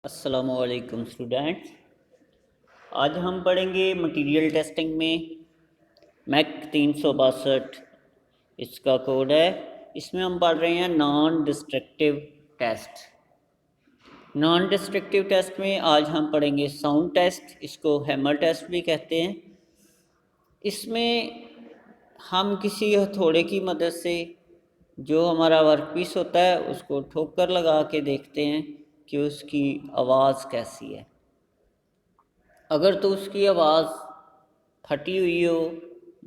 السلام علیکم اسٹوڈینٹس، آج ہم پڑھیں گے مٹیریل ٹیسٹنگ میں میک 362 اس کا کوڈ ہے۔ اس میں ہم پڑھ رہے ہیں naan destructive test. Naan destructive test میں آج ہم پڑھیں گے ساؤنڈ ٹیسٹ، اس کو ہیمر ٹیسٹ بھی کہتے ہیں۔ اس میں ہم کسی ہتھوڑے کی مدد سے جو ہمارا ورک پیس ہوتا ہے اس کو ٹھوکر لگا کے دیکھتے ہیں کہ اس کی آواز کیسی ہے۔ اگر تو اس کی آواز پھٹی ہوئی ہو،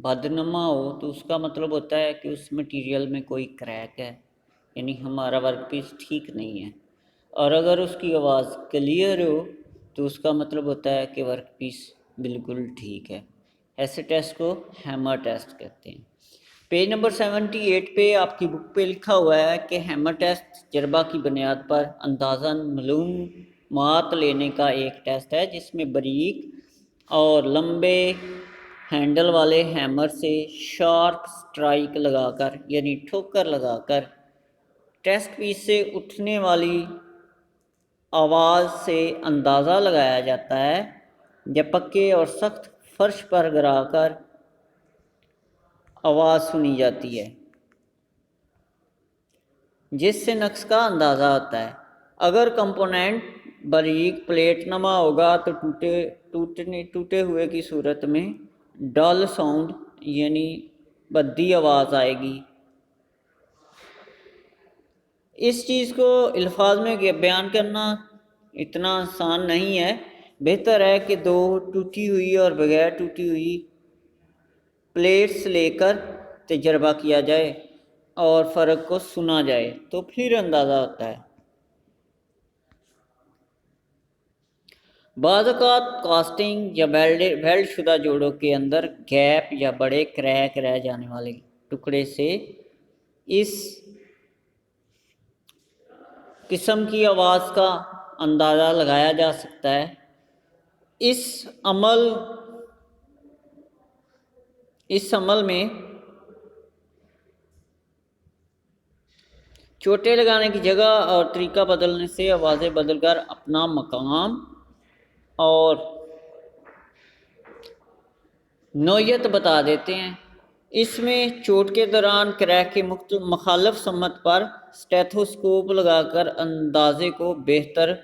بدنما ہو، تو اس کا مطلب ہوتا ہے کہ اس مٹیریل میں کوئی کریک ہے، یعنی ہمارا ورک پیس ٹھیک نہیں ہے۔ اور اگر اس کی آواز کلیئر ہو تو اس کا مطلب ہوتا ہے کہ ورک پیس بالکل ٹھیک ہے۔ ایسے ٹیسٹ کو ہیمر ٹیسٹ کہتے ہیں۔ پیج نمبر 78 پہ آپ کی بک پہ لکھا ہوا ہے کہ ہیمر ٹیسٹ تجربہ کی بنیاد پر اندازاً معلومات لینے کا ایک ٹیسٹ ہے جس میں باریک اور لمبے ہینڈل والے ہیمر سے شارپ سٹرائک لگا کر، یعنی ٹھوکر لگا کر، ٹیسٹ پیس سے اٹھنے والی آواز سے اندازہ لگایا جاتا ہے یا پکے اور سخت فرش پر گرا کر آواز سنی جاتی ہے جس سے نقص کا اندازہ ہوتا ہے۔ اگر کمپوننٹ باریک پلیٹ نما ہوگا تو ٹوٹے ہوئے کی صورت میں ڈل ساؤنڈ یعنی بدی آواز آئے گی۔ اس چیز کو الفاظ میں بیان کرنا اتنا آسان نہیں ہے، بہتر ہے کہ دو ٹوٹی ہوئی اور بغیر ٹوٹی ہوئی پلیٹس لے کر تجربہ کیا جائے اور فرق کو سنا جائے تو پھر اندازہ ہوتا ہے۔ بعض اوقات کاسٹنگ یا ویلڈ شدہ جوڑوں کے اندر گیپ یا بڑے کریک رہ جانے والے ٹکڑے سے اس قسم کی آواز کا اندازہ لگایا جا سکتا ہے۔ اس عمل میں چوٹے لگانے کی جگہ اور طریقہ بدلنے سے آوازیں بدل کر اپنا مقام اور نوعیت بتا دیتے ہیں۔ اس میں چوٹ کے دوران کریک کے مخالف سمت پر سٹیتھوسکوپ لگا کر اندازے کو بہتر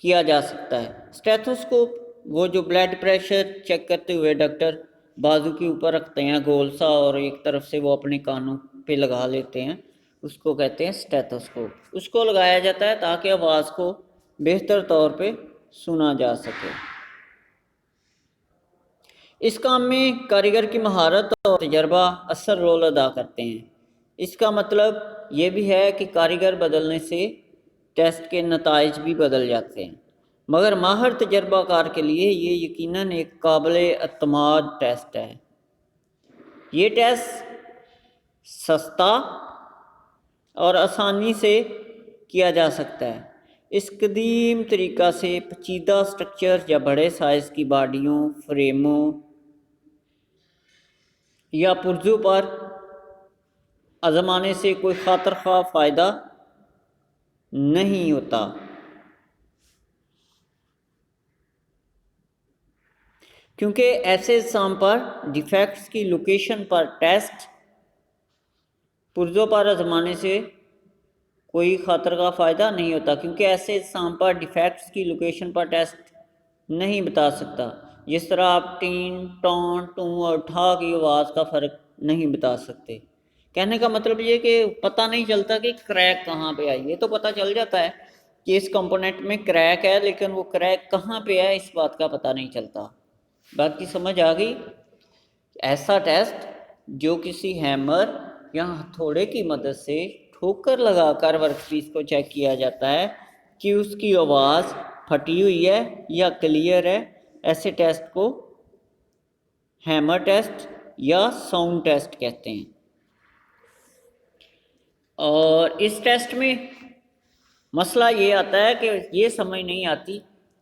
کیا جا سکتا ہے۔ سٹیتھوسکوپ وہ جو بلڈ پریشر چیک کرتے ہوئے ڈاکٹر بازو کے اوپر رکھتے ہیں گول سا اور ایک طرف سے وہ اپنے کانوں پہ لگا لیتے ہیں، اس کو کہتے ہیں سٹیتھوسکوپ۔ اس کو لگایا جاتا ہے تاکہ آواز کو بہتر طور پہ سنا جا سکے۔ اس کام میں کاریگر کی مہارت اور تجربہ اثر رول ادا کرتے ہیں۔ اس کا مطلب یہ بھی ہے کہ کاریگر بدلنے سے ٹیسٹ کے نتائج بھی بدل جاتے ہیں، مگر ماہر تجربہ کار کے لیے یہ یقیناً ایک قابل اعتماد ٹیسٹ ہے۔ یہ ٹیسٹ سستا اور آسانی سے کیا جا سکتا ہے۔ اس قدیم طریقہ سے پیچیدہ سٹرکچر یا بڑے سائز کی باڈیوں، فریموں یا پرزوں پر آزمانے سے کوئی خاطر خواہ فائدہ نہیں ہوتا، کیونکہ ایسے اجسام پر ڈیفیکٹس کی لوکیشن پر ٹیسٹ پرزوں پر آزمانے سے کوئی خاطر کا فائدہ نہیں ہوتا، کیونکہ ایسے اجسام پر ڈیفیکٹس کی لوکیشن پر ٹیسٹ نہیں بتا سکتا۔ جس طرح آپ ٹین، ٹون، ٹوں اور ٹھا کی آواز کا فرق نہیں بتا سکتے۔ کہنے کا مطلب یہ کہ پتہ نہیں چلتا کہ کریک کہاں پہ آئی ہے، تو پتہ چل جاتا ہے کہ اس کمپوننٹ میں کریک ہے، لیکن وہ کریک کہاں پہ ہے اس بات کا پتہ نہیں چلتا۔ باقی سمجھ آ گئی؟ ایسا ٹیسٹ جو کسی ہیمر یا ہتھوڑے کی مدد سے ٹھوکر لگا کر ورک پیس کو چیک کیا جاتا ہے کہ اس کی آواز پھٹی ہوئی ہے یا کلیئر ہے، ایسے ٹیسٹ کو ہیمر ٹیسٹ یا ساؤنڈ ٹیسٹ کہتے ہیں۔ اور اس ٹیسٹ میں مسئلہ یہ آتا ہے کہ یہ سمجھ نہیں آتی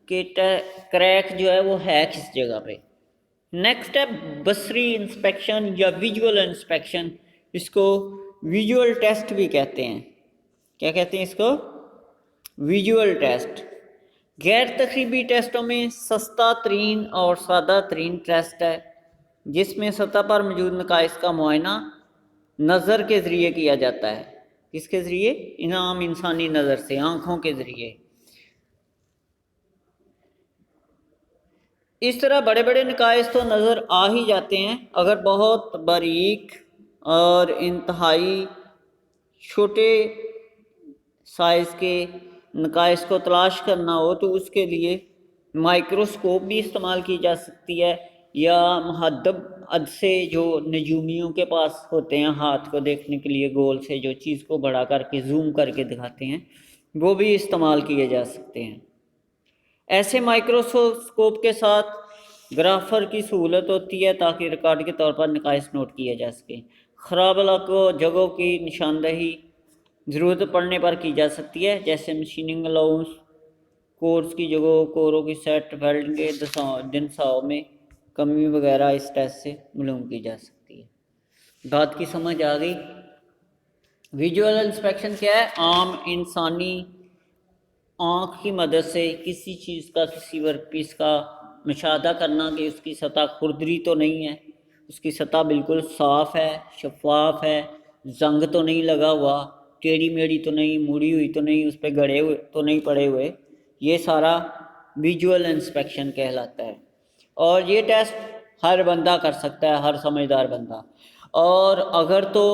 کہ کریک جو ہے وہ ہے کس جگہ پہ۔ نیکسٹ ہے بصری انسپیکشن یا ویژول انسپیکشن، اس کو ویژول ٹیسٹ بھی کہتے ہیں۔ کیا کہتے ہیں اس کو؟ Visual test. غیر تقریبی ٹیسٹوں میں سستا ترین اور سادہ ترین ٹیسٹ ہے، جس میں سطح پر موجود نقائص کا معائنہ نظر کے ذریعے کیا جاتا ہے۔ کس کے ذریعے؟ عام انسانی نظر سے، آنکھوں کے ذریعے۔ اس طرح بڑے بڑے نقائص تو نظر آ ہی جاتے ہیں، اگر بہت باریک اور انتہائی چھوٹے سائز کے نقائص کو تلاش کرنا ہو تو اس کے لیے مائکروسکوپ بھی استعمال کی جا سکتی ہے، یا محدب عدسے جو نجومیوں کے پاس ہوتے ہیں ہاتھ کو دیکھنے کے لیے، گول سے جو چیز کو بڑا کر کے زوم کر کے دکھاتے ہیں، وہ بھی استعمال کیے جا سکتے ہیں۔ ایسے مائکروسکوپ کے ساتھ گرافر کی سہولت ہوتی ہے تاکہ ریکارڈ کے طور پر نقائص نوٹ کیے جا سکیں۔ خراب علاقوں جگہوں کی نشاندہی ضرورت پڑنے پر کی جا سکتی ہے، جیسے مشیننگ الاؤنس، کورس کی جگہوں، کوروں کی سیٹ، ویلڈنگ کے دنساؤ میں کمی وغیرہ اس ٹیسٹ سے معلوم کی جا سکتی ہے۔ بات کی سمجھ آ گئی؟ ویژول انسپیکشن کیا ہے؟ عام انسانی آنکھ کی مدد سے کسی چیز کا، کسی ورک پیس کا مشاہدہ کرنا کہ اس کی سطح کھردری تو نہیں ہے، اس کی سطح بالکل صاف ہے، شفاف ہے، زنگ تو نہیں لگا ہوا، ٹیڑھی میڑھی تو نہیں، مڑی ہوئی تو نہیں، اس پہ گڑے ہوئے تو نہیں پڑے ہوئے۔ یہ سارا ویژول انسپیکشن کہلاتا ہے، اور یہ ٹیسٹ ہر بندہ کر سکتا ہے، ہر سمجھدار بندہ۔ اور اگر تو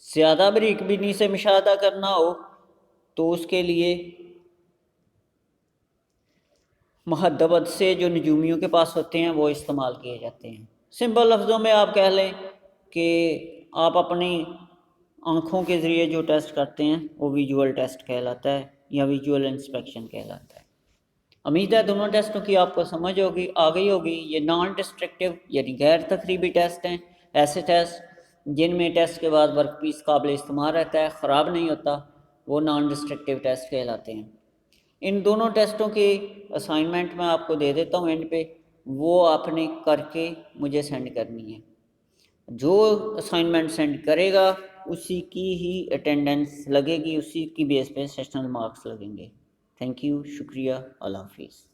زیادہ باریک بینی سے مشاہدہ کرنا ہو تو اس کے لیے محدب عدسے جو نجومیوں کے پاس ہوتے ہیں وہ استعمال کیے جاتے ہیں۔ سمپل لفظوں میں آپ کہہ لیں کہ آپ اپنی آنکھوں کے ذریعے جو ٹیسٹ کرتے ہیں وہ ویژول ٹیسٹ کہلاتا ہے یا ویژول انسپیکشن کہلاتا ہے۔ امید ہے دونوں ٹیسٹوں کی آپ کو سمجھ آ گئی ہوگی۔ یہ نان ڈسٹرکٹیو یعنی غیر تقریبی ٹیسٹ ہیں، ایسے ٹیسٹ جن میں ٹیسٹ کے بعد ورک پیس قابل استعمال رہتا ہے، خراب نہیں ہوتا، وہ نان ڈسٹرکٹیو ٹیسٹ کہلاتے ہیں۔ ان دونوں ٹیسٹوں کی اسائنمنٹ میں آپ کو دے دیتا ہوں اینڈ پہ، وہ آپ نے کر کے مجھے سینڈ کرنی ہے۔ جو اسائنمنٹ سینڈ کرے گا اسی کی ہی اٹینڈنس لگے گی، اسی کی بیس پہ سیشنل مارکس لگیں گے۔ تھینک یو، شکریہ، اللہ حافظ۔